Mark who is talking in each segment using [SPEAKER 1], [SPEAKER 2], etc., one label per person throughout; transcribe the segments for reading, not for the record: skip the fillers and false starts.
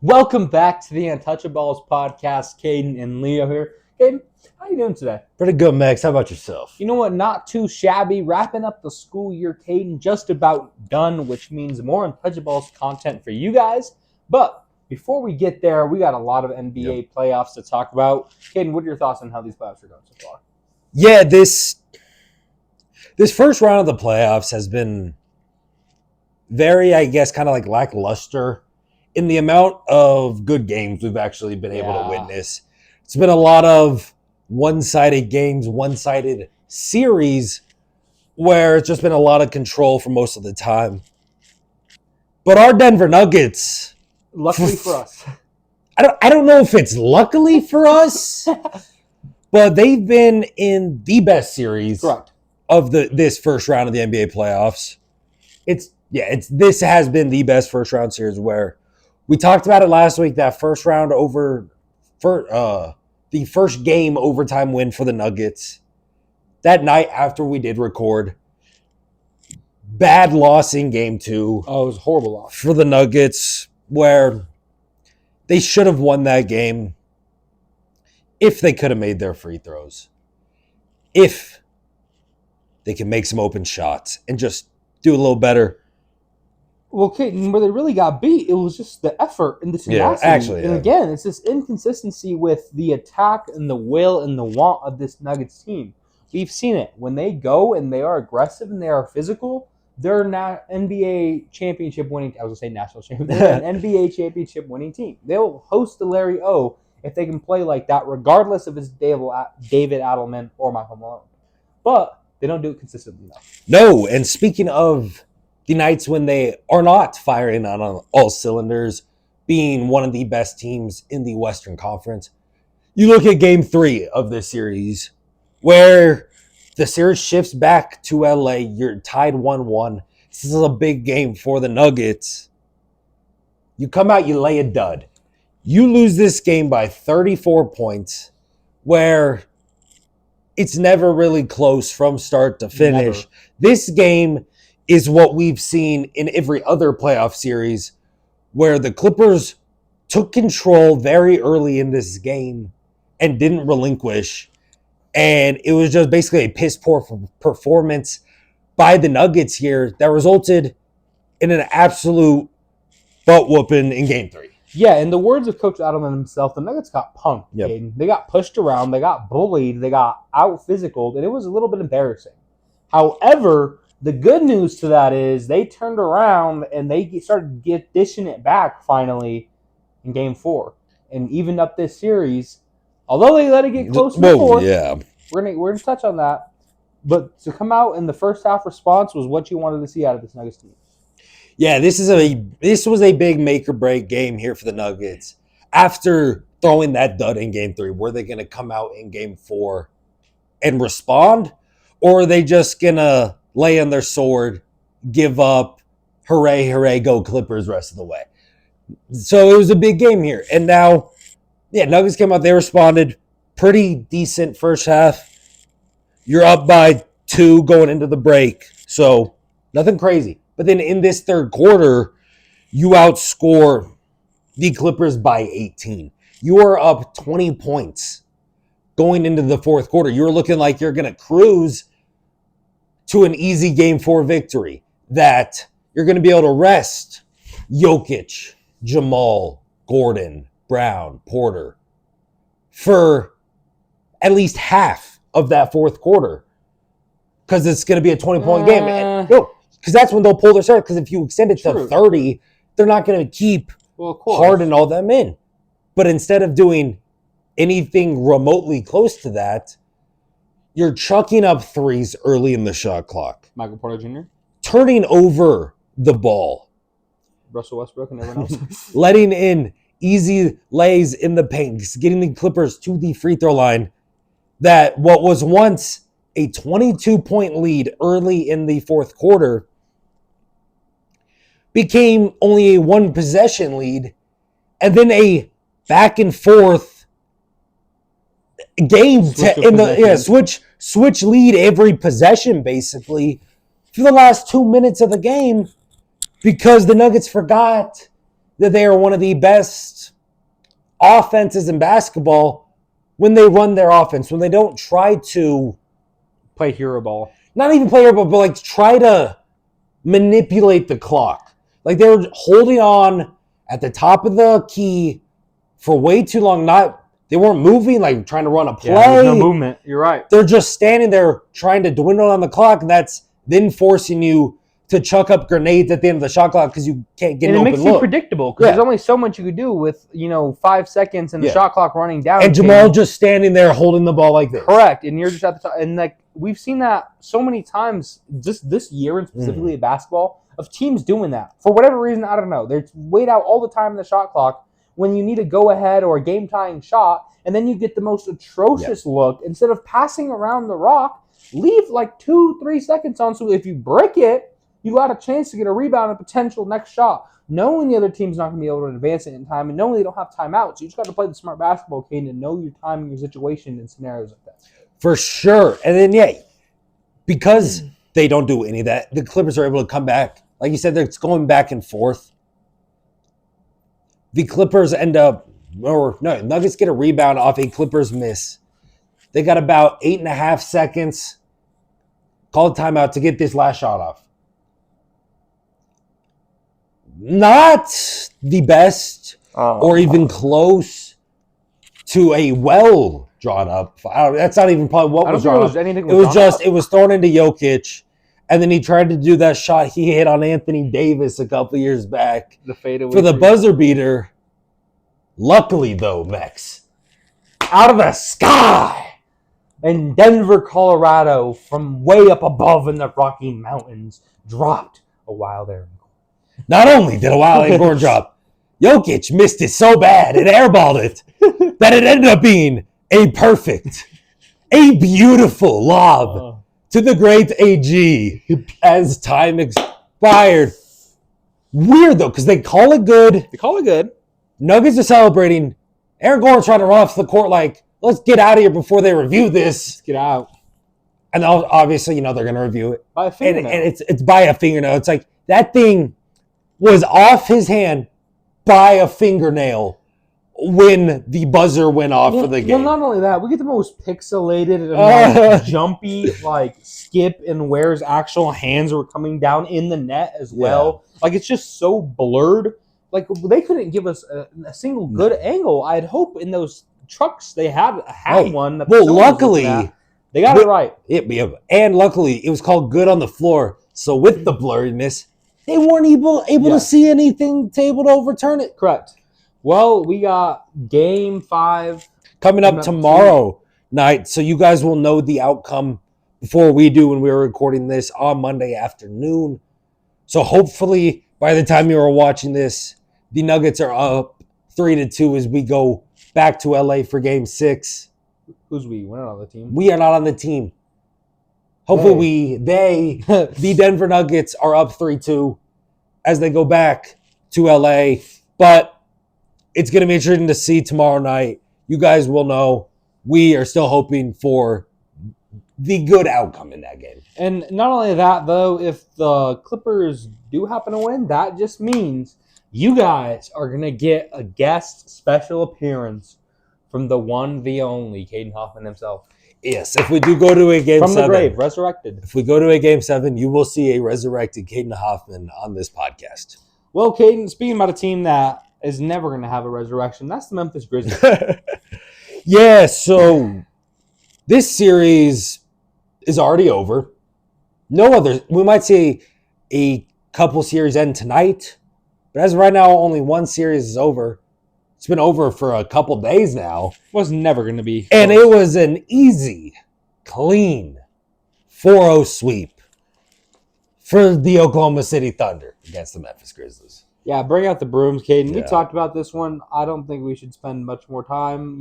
[SPEAKER 1] Welcome back to the Untouchaballs podcast. Caden and Leo here. Caden, how you doing today?
[SPEAKER 2] Pretty good, Max. How about yourself?
[SPEAKER 1] You know what? Not too shabby. Wrapping up the school year, Caden. Just about done, which means more Untouchaballs content for you guys. But before we get there, we got a lot of NBA playoffs to talk about. Caden, what are your thoughts on how these playoffs are going so far?
[SPEAKER 2] Yeah, this first round of the playoffs has been very, I guess, kind of like lackluster in the amount of good games we've actually been able to witness. It's been a lot of one-sided games, one-sided series where it's just been a lot of control for most of the time. But our Denver Nuggets,
[SPEAKER 1] luckily for us,
[SPEAKER 2] I don't know if it's luckily for us, but they've been in the best series of this first round of the NBA playoffs. This has been the best first round series where we talked about it last week, that first round the first game overtime win for the Nuggets. That night after we did record, bad loss in game 2.
[SPEAKER 1] Oh, it was a horrible loss
[SPEAKER 2] for the Nuggets, where they should have won that game if they could have made their free throws. If they can make some open shots and just do a little better.
[SPEAKER 1] Well, Caden, where they really got beat, it was just the effort and the tenacity. And again, it's this inconsistency with the attack and the will and the want of this Nuggets team. We've seen it. When they go and they are aggressive and they are physical, they're not NBA championship winning. I was going to say national champion. They're an NBA championship winning team. They'll host the Larry O if they can play like that, regardless if it's David Adelman or Michael Malone. But they don't do it consistently enough.
[SPEAKER 2] No, and speaking of the nights when they are not firing on all cylinders, being one of the best teams in the Western Conference, you look at Game 3 of this series, where the series shifts back to LA. You're tied 1-1. This is a big game for the Nuggets. You come out, you lay a dud. You lose this game by 34 points, where it's never really close from start to finish.
[SPEAKER 1] Never.
[SPEAKER 2] This game is what we've seen in every other playoff series, where the Clippers took control very early in this game and didn't relinquish. And it was just basically a piss-poor performance by the Nuggets here that resulted in an absolute butt-whooping in Game 3.
[SPEAKER 1] Yeah, in the words of Coach Adelman himself, the Nuggets got punked.
[SPEAKER 2] Yep.
[SPEAKER 1] They got pushed around, they got bullied, they got out-physicaled, and it was a little bit embarrassing. However, the good news to that is they turned around and they started dishing it back finally in Game 4 and evened up this series. Although they let it get close before, we're gonna touch on that. But to come out in the first half response was what you wanted to see out of this Nuggets team.
[SPEAKER 2] Yeah, this was a big make or break game here for the Nuggets. After throwing that dud in Game 3, were they going to come out in Game 4 and respond, or are they just going to lay on their sword, give up, hooray, hooray, go Clippers rest of the way? So it was a big game here. And now, Nuggets came out, they responded. Pretty decent first half. You're up by 2 going into the break. So nothing crazy. But then in this third quarter, you outscore the Clippers by 18. You are up 20 points going into the fourth quarter. You're looking like you're going to cruise to an easy Game 4 victory, that you're going to be able to rest Jokic, Jamal, Gordon, Brown, Porter for at least half of that fourth quarter, because it's going to be a 20-point game. Because that's when they'll pull their start. Because if you extend it to 30, they're not going to keep Harden all them in. But instead of doing anything remotely close to that, you're chucking up threes early in the shot clock.
[SPEAKER 1] Michael Porter Jr.
[SPEAKER 2] Turning over the ball.
[SPEAKER 1] Russell Westbrook and everyone else.
[SPEAKER 2] Letting in easy lays in the paint. Getting the Clippers to the free throw line. That what was once a 22-point lead early in the fourth quarter became only a 1-possession lead, and then a back and forth game switch lead every possession basically for the last 2 minutes of the game, because the Nuggets forgot that they are one of the best offenses in basketball when they run their offense, when they don't try to
[SPEAKER 1] play hero ball.
[SPEAKER 2] Not even play hero ball, but like try to manipulate the clock. Like they were holding on at the top of the key for way too long. They weren't moving, like trying to run a play.
[SPEAKER 1] Yeah, there's no movement. You're right.
[SPEAKER 2] They're just standing there trying to dwindle on the clock, and that's then forcing you to chuck up grenades at the end of the shot clock because you can't get an open look. And it makes
[SPEAKER 1] you predictable because there's only so much you could do with 5 seconds and the shot clock running down.
[SPEAKER 2] And Jamal just standing there holding the ball like this.
[SPEAKER 1] Correct. And you're just at the top. And like we've seen that so many times just this year and specifically in basketball of teams doing that. For whatever reason, I don't know. They're wait out all the time in the shot clock when you need a go-ahead or a game-tying shot, and then you get the most atrocious look. Instead of passing around the rock, leave like 2-3 seconds on so if you break it, you got a chance to get a rebound and potential next shot. Knowing the other team's not going to be able to advance it in time and knowing they don't have timeouts. You just got to play the smart basketball game and know your time and your situation in scenarios like that.
[SPEAKER 2] For sure. And then, because they don't do any of that, the Clippers are able to come back. Like you said, it's going back and forth. The Clippers Nuggets get a rebound off a Clippers miss. They got about 8.5 seconds. Call a timeout to get this last shot off. Not the best or even close to a well drawn up. That's not even probably what was drawn up. It was thrown into Jokic, and then he tried to do that shot he hit on Anthony Davis a couple years back.
[SPEAKER 1] The fadeaway
[SPEAKER 2] for the buzzer beater. Luckily, though, Mex, out of the sky
[SPEAKER 1] in Denver, Colorado, from way up above in the Rocky Mountains, dropped a wild air.
[SPEAKER 2] Not only did a wild air drop, Jokic missed it so bad and airballed it that it ended up being a beautiful lob to the great AG as time expired. Weird, though, because they call it good. Nuggets are celebrating. Aaron Gordon's trying to run off the court like, let's get out of here before they review this.
[SPEAKER 1] Let's get out.
[SPEAKER 2] And obviously, they're going to review it.
[SPEAKER 1] By a fingernail.
[SPEAKER 2] And it's by a fingernail. It's like that thing was off his hand by a fingernail when the buzzer went off for the game.
[SPEAKER 1] Well, not only that, we get the most pixelated and jumpy skip in Ware's actual hands were coming down in the net as well. Like, it's just so blurred. Like, they couldn't give us a single good angle. I'd hope in those trucks they had one. That
[SPEAKER 2] luckily,
[SPEAKER 1] they got it right.
[SPEAKER 2] And luckily, it was called good on the floor. So with the blurriness, they weren't able to see anything to able to overturn it.
[SPEAKER 1] Correct. Well, we got Game 5
[SPEAKER 2] coming up tomorrow night. So you guys will know the outcome before we do when we were recording this on Monday afternoon. So hopefully by the time you are watching this, the Nuggets are up 3-2 as we go back to LA for Game 6.
[SPEAKER 1] Who's we? We're not on the team.
[SPEAKER 2] We are not on the team. Hopefully the Denver Nuggets are up 3-2 as they go back to LA. But it's going to be interesting to see tomorrow night. You guys will know we are still hoping for the good outcome in that game.
[SPEAKER 1] And not only that, though, if the Clippers do happen to win, that just means you guys are going to get a guest special appearance from the one, the only, Caden Hoffman himself.
[SPEAKER 2] Yes, if we do go to a Game 7.
[SPEAKER 1] From the grave, resurrected.
[SPEAKER 2] If we go to a Game 7, you will see a resurrected Caden Hoffman on this podcast.
[SPEAKER 1] Well, Caden, speaking about a team that is never going to have a resurrection, that's the Memphis Grizzlies.
[SPEAKER 2] So this series is already over. We might see a couple series end tonight, but as of right now, only one series is over. It's been over for a couple days now.
[SPEAKER 1] Was never going to be.
[SPEAKER 2] And it was an easy, clean 4-0 sweep for the Oklahoma City Thunder against the Memphis Grizzlies.
[SPEAKER 1] Yeah, bring out the brooms, Caden. We talked about this one. I don't think we should spend much more time.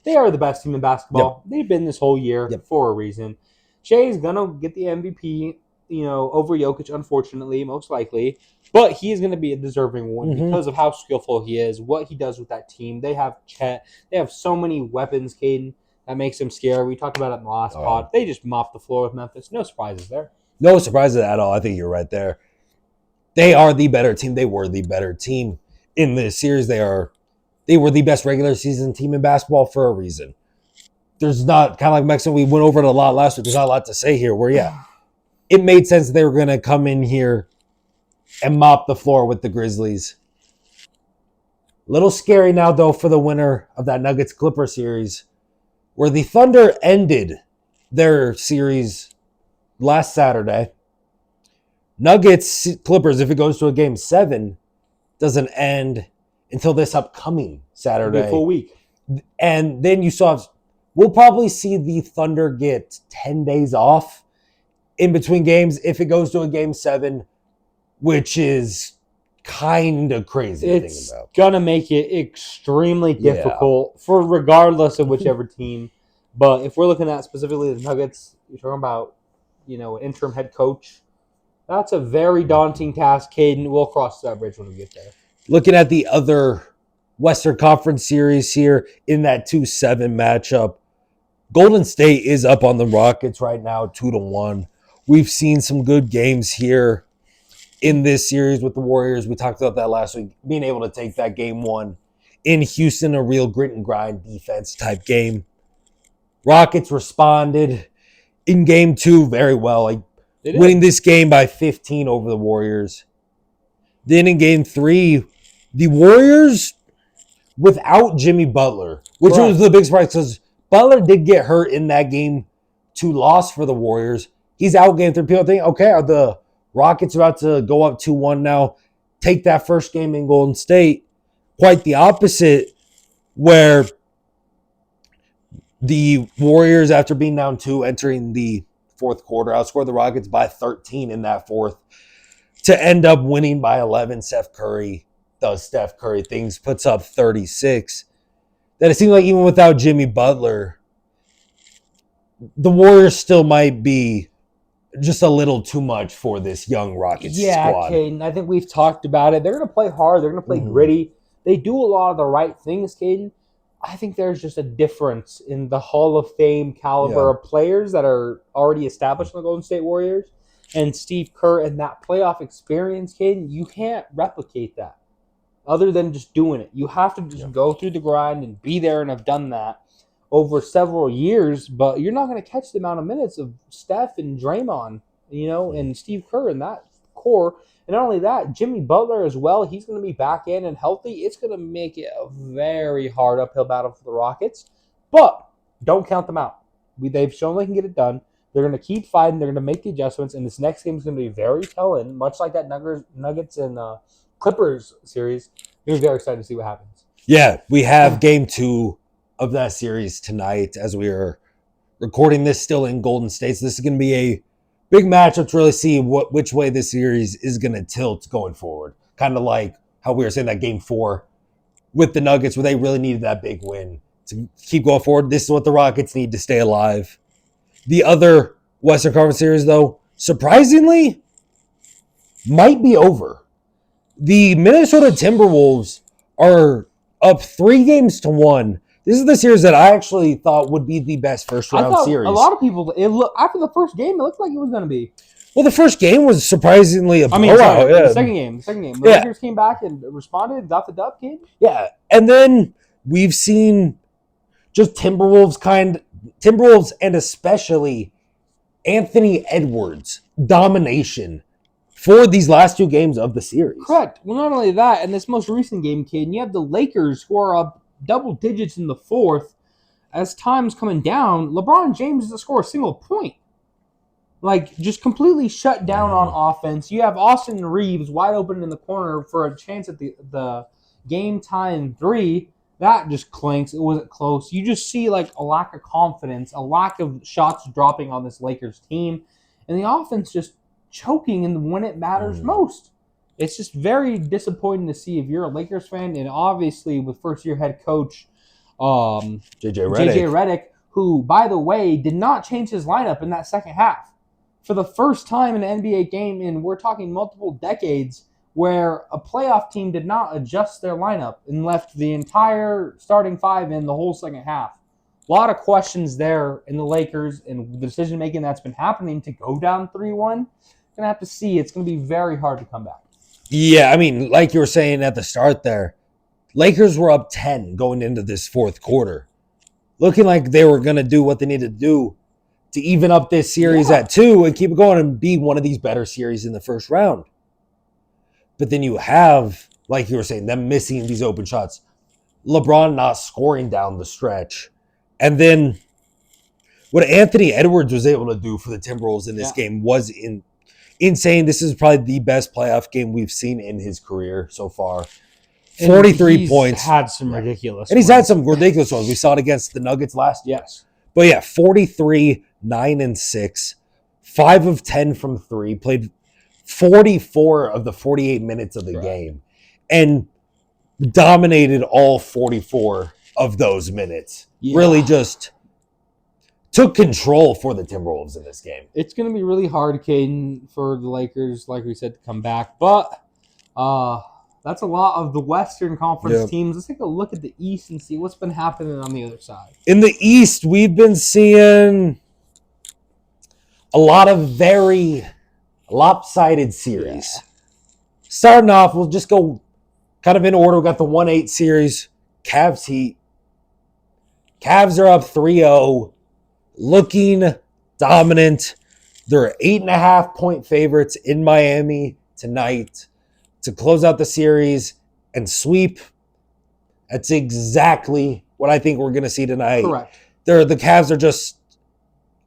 [SPEAKER 1] They are the best team in basketball. They've been this whole year for a reason. Shea's going to get the MVP, over Jokic, unfortunately, most likely. But he is going to be a deserving one because of how skillful he is, what he does with that team. They have Chet. They have so many weapons, Caden, that makes them scary. We talked about it in the last pod. They just mopped the floor with Memphis. No surprises there.
[SPEAKER 2] No surprises at all. I think you're right there. They are the better team. They were the better team in this series. They were the best regular season team in basketball for a reason. There's not, kind of like Mexico, we went over it a lot last week. There's not a lot to say here where, it made sense that they were going to come in here and mop the floor with the Grizzlies. Little scary now, though, for the winner of that Nuggets-Clipper series, where the Thunder ended their series last Saturday. Nuggets-Clippers, if it goes to a Game 7, doesn't end until this upcoming Saturday.
[SPEAKER 1] It'll be a full week.
[SPEAKER 2] And then we'll probably see the Thunder get 10 days off in between games if it goes to a Game 7, which is kind of crazy to think about.
[SPEAKER 1] It's going to make it extremely difficult for regardless of whichever team. But if we're looking at specifically the Nuggets, you're talking about, an interim head coach. That's a very daunting task, Caden. We'll cross that bridge when we get there.
[SPEAKER 2] Looking at the other Western Conference series here in that 2-7 matchup, Golden State is up on the Rockets right now, 2-1. We've seen some good games here in this series with the Warriors. We talked about that last week, being able to take that Game 1 in Houston, a real grit and grind defense type game. Rockets responded in Game 2 very well, winning this game by 15 over the Warriors. Then in Game 3, the Warriors without Jimmy Butler, which was the big surprise because Butler did get hurt in that Game 2 loss for the Warriors. He's out Game 3. People think, okay, are the Rockets about to go up 2-1 now, take that first game in Golden State? Quite the opposite, where the Warriors, after being down 2, entering the fourth quarter, outscored the Rockets by 13 in that fourth to end up winning by 11. Steph Curry does Steph Curry things, puts up 36. That it seems like even without Jimmy Butler, the Warriors still might be just a little too much for this young Rockets squad.
[SPEAKER 1] Yeah, Caden, I think we've talked about it. They're going to play hard. They're going to play gritty. They do a lot of the right things, Caden. I think there's just a difference in the Hall of Fame caliber of players that are already established in the Golden State Warriors and Steve Kerr and that playoff experience, Caden. You can't replicate that other than just doing it. You have to just go through the grind and be there and have done that over several years, but you're not going to catch the amount of minutes of Steph and Draymond, and Steve Kerr in that core. And not only that, Jimmy Butler as well, he's going to be back in and healthy. It's going to make it a very hard uphill battle for the Rockets, but don't count them out. They've shown they can get it done. They're going to keep fighting. They're going to make the adjustments, and this next game is going to be very telling, much like that Nuggets and Clippers series. You're very excited to see what happens.
[SPEAKER 2] Yeah, we have Game 2 of that series tonight as we are recording this still in Golden State. So this is going to be a big matchup to really see which way this series is going to tilt going forward. Kind of like how we were saying that Game 4 with the Nuggets where they really needed that big win to keep going forward. This is what the Rockets need to stay alive. The other Western Conference series, though, surprisingly, might be over. The Minnesota Timberwolves are up 3-1. This is the series that I actually thought would be the best first-round series.
[SPEAKER 1] A lot of people, after the first game, it looked like it was going to be.
[SPEAKER 2] Well, the first game was surprisingly a blowout.
[SPEAKER 1] The second game. The Lakers came back and responded, got the dub game.
[SPEAKER 2] Yeah, and then we've seen just Timberwolves and especially Anthony Edwards' domination for these last 2 games of the series.
[SPEAKER 1] Correct. Well, not only that, in this most recent game, Caden, you have the Lakers who are up double digits in the fourth. As time's coming down, LeBron James doesn't score a single point. Just completely shut down on offense. You have Austin Reeves wide open in the corner for a chance at the game time 3. That just clinks. It wasn't close. You just see a lack of confidence, a lack of shots dropping on this Lakers team, and the offense just choking in when it matters most. It's just very disappointing to see if you're a Lakers fan, and obviously with first-year head coach
[SPEAKER 2] JJ
[SPEAKER 1] Redick, who, by the way, did not change his lineup in that second half. For the first time in an NBA game in, we're talking multiple decades, where a playoff team did not adjust their lineup and left the entire starting 5 in the whole second half. A lot of questions there in the Lakers and the decision-making that's been happening to go down 3-1. Going to have to see. It's going to be very hard to come back.
[SPEAKER 2] Yeah, I mean, like you were saying at the start there, Lakers were up 10 going into this fourth quarter, looking like they were going to do what they needed to do to even up this series at 2 and keep it going and be one of these better series in the first round. But then you have, like you were saying, them missing these open shots, LeBron not scoring down the stretch, and then what Anthony Edwards was able to do for the Timberwolves in this game was insane. This is probably the best playoff game we've seen in his career so far. 43 points.
[SPEAKER 1] Had some ridiculous
[SPEAKER 2] and he's had some ridiculous ones. We saw it against the Nuggets last year.
[SPEAKER 1] Yes.
[SPEAKER 2] But yeah, 43, 9 and 6, 5 of 10 from 3, played 44 of the 48 minutes of the game, and dominated all 44 of those minutes. Really just took control for the Timberwolves in this game.
[SPEAKER 1] It's going to be really hard, Caden, for the Lakers, like we said, to come back. But that's a lot of the Western Conference teams. Let's take a look at the East and see what's been happening on the other side.
[SPEAKER 2] In the East, we've been seeing a lot of very lopsided series. Yeah. Starting off, we'll just go kind of in order. We got the 1-8 series, Cavs Heat. Cavs are up 3-0, looking dominant. They're 8.5-point favorites in Miami tonight to close out the series and sweep. That's exactly what I think we're going to see tonight.
[SPEAKER 1] Correct.
[SPEAKER 2] The Cavs are just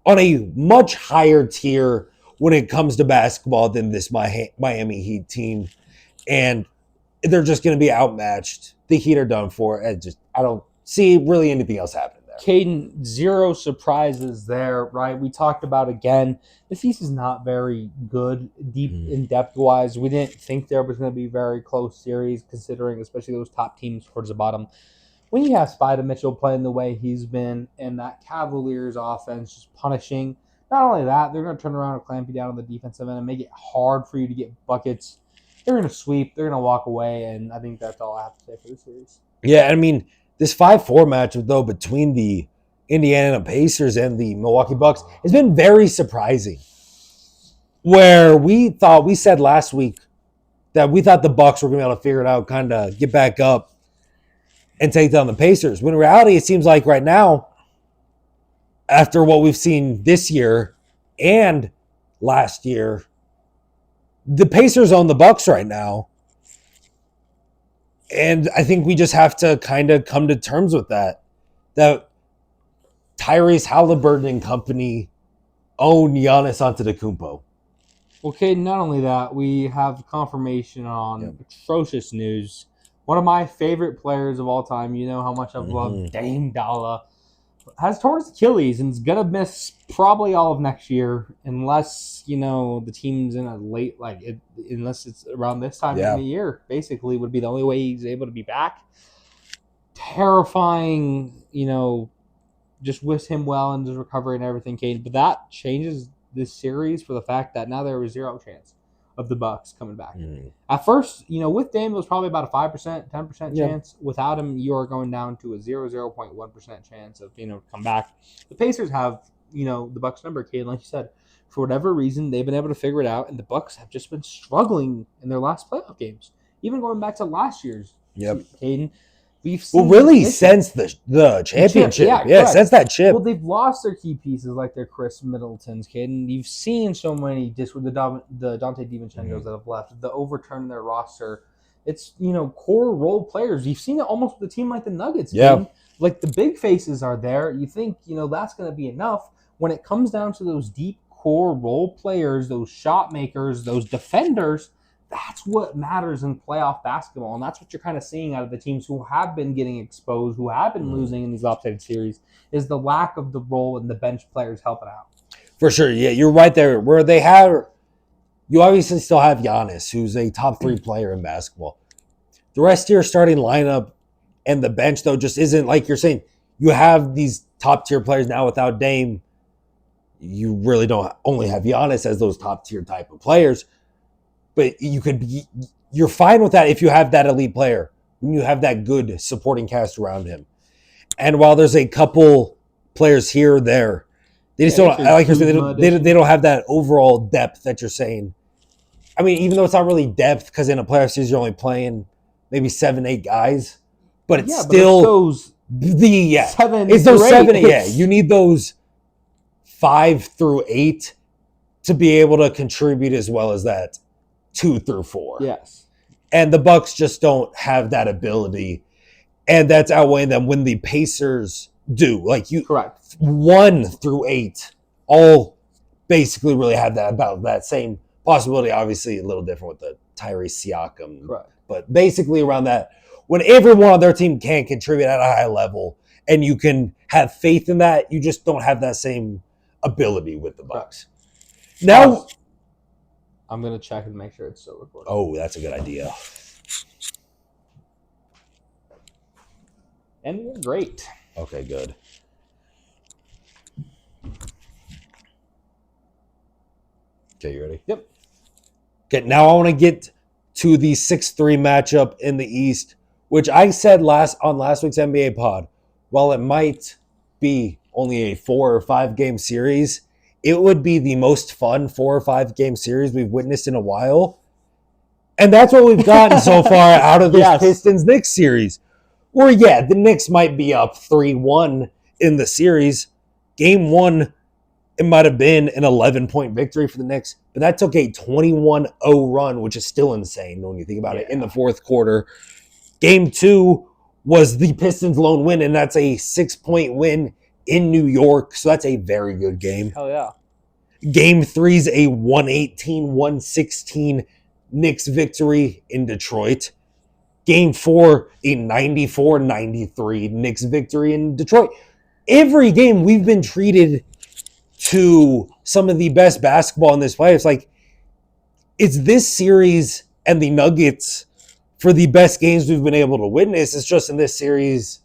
[SPEAKER 2] on a much higher tier when it comes to basketball than this Miami Heat team. And they're just going to be outmatched. The Heat are done for. I don't see really anything else happening there.
[SPEAKER 1] Caden, zero surprises there, right? We talked about, again, this East is not very good, deep in depth-wise. We didn't think there was going to be a very close series, considering especially those top teams towards the bottom. When you have Spider Mitchell playing the way he's been, and that Cavaliers offense just punishing, not only that, they're going to turn around and clamp you down on the defensive end and make it hard for you to get buckets. They're going to sweep. They're going to walk away, and I think that's all I have to say for the series.
[SPEAKER 2] Yeah, I mean, this 5-4 matchup, though, between the Indiana Pacers and the Milwaukee Bucks has been very surprising. Where we said last week that we thought the Bucks were going to be able to figure it out, kind of get back up and take down the Pacers. When in reality, it seems like right now, after what we've seen this year and last year, the Pacers own the Bucks right now. And I think we just have to kind of come to terms with that. That Tyrese Halliburton and company own Giannis Antetokounmpo.
[SPEAKER 1] Okay, not only that, we have confirmation on atrocious news. One of my favorite players of all time, you know how much I've loved Dame Dalla, has torn his Achilles and is going to miss probably all of next year unless, the team's in a late, unless it's around this time in the year, basically would be the only way he's able to be back. Terrifying, just wish him well in his recovery and everything, Kane. But that changes this series for the fact that now there was zero chance of the Bucks coming back. At first, with Dame, it was probably about a 5%, 10% chance. Without him, you are going down to a 0.1% chance of, come back. The Pacers have, the Bucks number, Caden, like you said. For whatever reason, they've been able to figure it out, and the Bucks have just been struggling in their last playoff games. Even going back to last year's, Caden.
[SPEAKER 2] Since the championship. Since that chip.
[SPEAKER 1] Well, they've lost their key pieces like their Chris Middletons, kid, and you've seen so many just with the Dante DiVincenzo's that have left, the overturn their roster. It's, core role players. You've seen it almost with a team like the Nuggets, kid. Like the big faces are there. You think, that's going to be enough. When it comes down to those deep core role players, those shot makers, those defenders, that's what matters in playoff basketball, and that's what you're kind of seeing out of the teams who have been getting exposed, who have been losing in these lopsided series, is the lack of the role and the bench players helping out.
[SPEAKER 2] For sure, yeah, you're right there. Where you obviously still have Giannis, who's a top 3 player in basketball. The rest of your starting lineup and the bench, though, just isn't like you're saying. You have these top tier players now without Dame. You really don't only have Giannis as those top tier type of players. But you're fine with that if you have that elite player, when you have that good supporting cast around him. And while there's a couple players here or there, they just don't. Like you're saying, they don't have that overall depth that you're saying. I mean, even though it's not really depth, because in a playoff series you're only playing maybe 7-8 guys, but it's still
[SPEAKER 1] it's those 7
[SPEAKER 2] it's those 7.
[SPEAKER 1] It's,
[SPEAKER 2] you need those 5 through 8 to be able to contribute as well as that 2 through 4.
[SPEAKER 1] Yes,
[SPEAKER 2] and the Bucks just don't have that ability, and that's outweighing them when the Pacers do. Like
[SPEAKER 1] correct.
[SPEAKER 2] 1 through 8 all basically really have that same possibility. Obviously, a little different with the Tyrese Siakam,
[SPEAKER 1] Correct.
[SPEAKER 2] but basically around that, when everyone on their team can contribute at a high level, and you can have faith in that, you just don't have that same ability with the Bucks. Correct. Now,
[SPEAKER 1] I'm gonna check and make sure it's still recording.
[SPEAKER 2] Oh, that's a good idea.
[SPEAKER 1] And we're great.
[SPEAKER 2] Okay, good. Okay, you ready?
[SPEAKER 1] Yep.
[SPEAKER 2] Okay, now I want to get to the 6-3 matchup in the East, which I said last week's NBA pod. While it might be only a 4 or 5 game series, it would be the most fun 4 or 5 game series we've witnessed in a while. And that's what we've gotten so far out of this Pistons-Knicks series. Where, the Knicks might be up 3-1 in the series. Game 1, it might have been an 11-point victory for the Knicks, but that took a 21-0 run, which is still insane when you think about it, in the fourth quarter. Game 2 was the Pistons' lone win, and that's a 6-point win in New York, so that's a very good game.
[SPEAKER 1] Hell yeah.
[SPEAKER 2] Game 3's a 118-116 Knicks victory in Detroit. Game 4, a 94-93 Knicks victory in Detroit. Every game we've been treated to some of the best basketball in this playoffs. Like, it's this series and the Nuggets for the best games we've been able to witness. It's just in this series,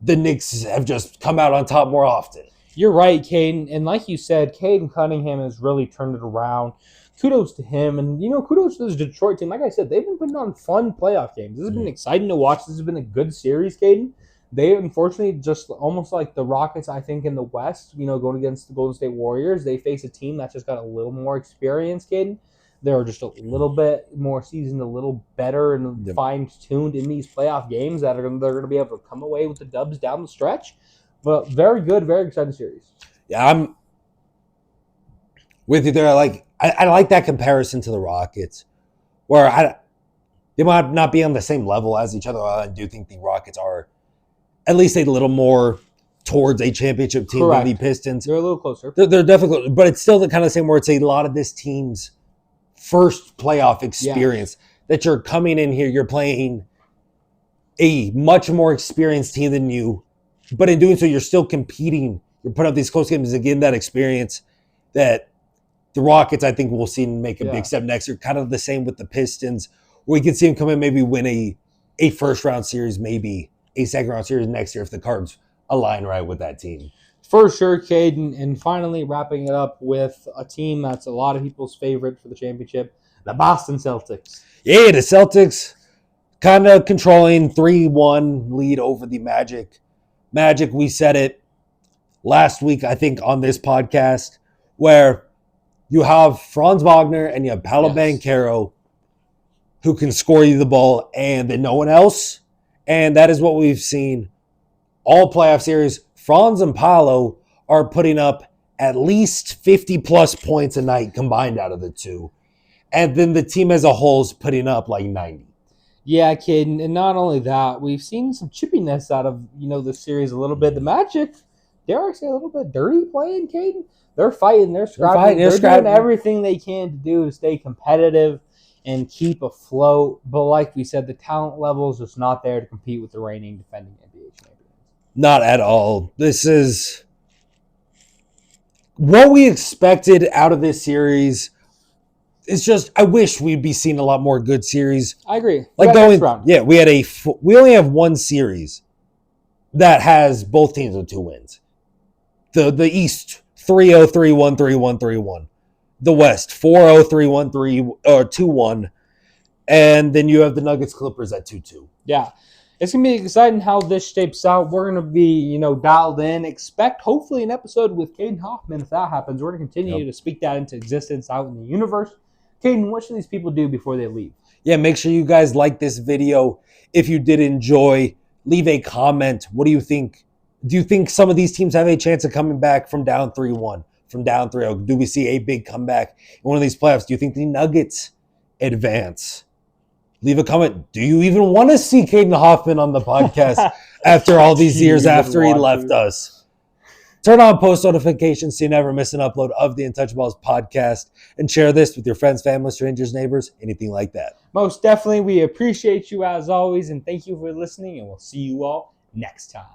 [SPEAKER 2] the Knicks have just come out on top more often.
[SPEAKER 1] You're right, Caden. And like you said, Caden Cunningham has really turned it around. Kudos to him. And, kudos to this Detroit team. Like I said, they've been putting on fun playoff games. This has been exciting to watch. This has been a good series, Caden. They, unfortunately, just almost like the Rockets, I think, in the West, going against the Golden State Warriors, they face a team that's just got a little more experience, Caden. They're just a little bit more seasoned, a little better and fine-tuned in these playoff games that they're going to be able to come away with the dubs down the stretch. But very good, very exciting series.
[SPEAKER 2] Yeah, I'm with you there. I like that comparison to the Rockets, where they might not be on the same level as each other. I do think the Rockets are at least a little more towards a championship team than the Pistons.
[SPEAKER 1] They're a little closer.
[SPEAKER 2] They're definitely, but it's still the kind of same where it's a lot of this team's first playoff experience that you're coming in here, you're playing a much more experienced team than you, but in doing so, you're still competing. You're putting up these close games and getting that experience that the Rockets, I think, we'll see make a big step next year. Kind of the same with the Pistons, where we can see them come in, maybe win a first-round series, maybe a second-round series next year if the cards align right with that team.
[SPEAKER 1] For sure, Caden. And finally, wrapping it up with a team that's a lot of people's favorite for the championship, the Boston Celtics.
[SPEAKER 2] Yeah, the Celtics kind of controlling 3-1 lead over the Magic. Magic, we said it last week, I think, on this podcast, where you have Franz Wagner and you have Paolo Banchero who can score you the ball, and then no one else. And that is what we've seen all playoff series. Franz and Paolo are putting up at least 50-plus points a night combined out of the two. And then the team as a whole is putting up like 90.
[SPEAKER 1] Yeah, kid, and not only that, we've seen some chippiness out of, this series a little bit. The Magic, dare I say, a little bit dirty playing, Caden. They're fighting, they're scrapping, they're doing everything they can to do to stay competitive and keep afloat. But like we said, the talent level is just not there to compete with the reigning defending NBA champions.
[SPEAKER 2] Not at all. This is what we expected out of this series. It's just, I wish we'd be seeing a lot more good series.
[SPEAKER 1] I agree.
[SPEAKER 2] We only have one series that has both teams with 2 wins. The East, 3-0, 3-1, 3-1, 3-1. The West, 4-0, 3-1, 2-1. And then you have the Nuggets Clippers at 2-2.
[SPEAKER 1] Yeah. It's going to be exciting how this shapes out. We're going to be, dialed in. Expect, hopefully, an episode with Caden Hoffman if that happens. We're going to continue to speak that into existence out in the universe. Caden, what should these people do before they leave?
[SPEAKER 2] Yeah, make sure you guys like this video. If you did enjoy, leave a comment. What do you think? Do you think some of these teams have a chance of coming back from down 3-1, from down 3-0? Do we see a big comeback in one of these playoffs? Do you think the Nuggets advance? Leave a comment. Do you even want to see Caden Hoffman on the podcast after all these years after he left us? Turn on post notifications so you never miss an upload of the Untouchaballs podcast, and share this with your friends, family, strangers, neighbors, anything like that.
[SPEAKER 1] Most definitely. We appreciate you as always, and thank you for listening, and we'll see you all next time.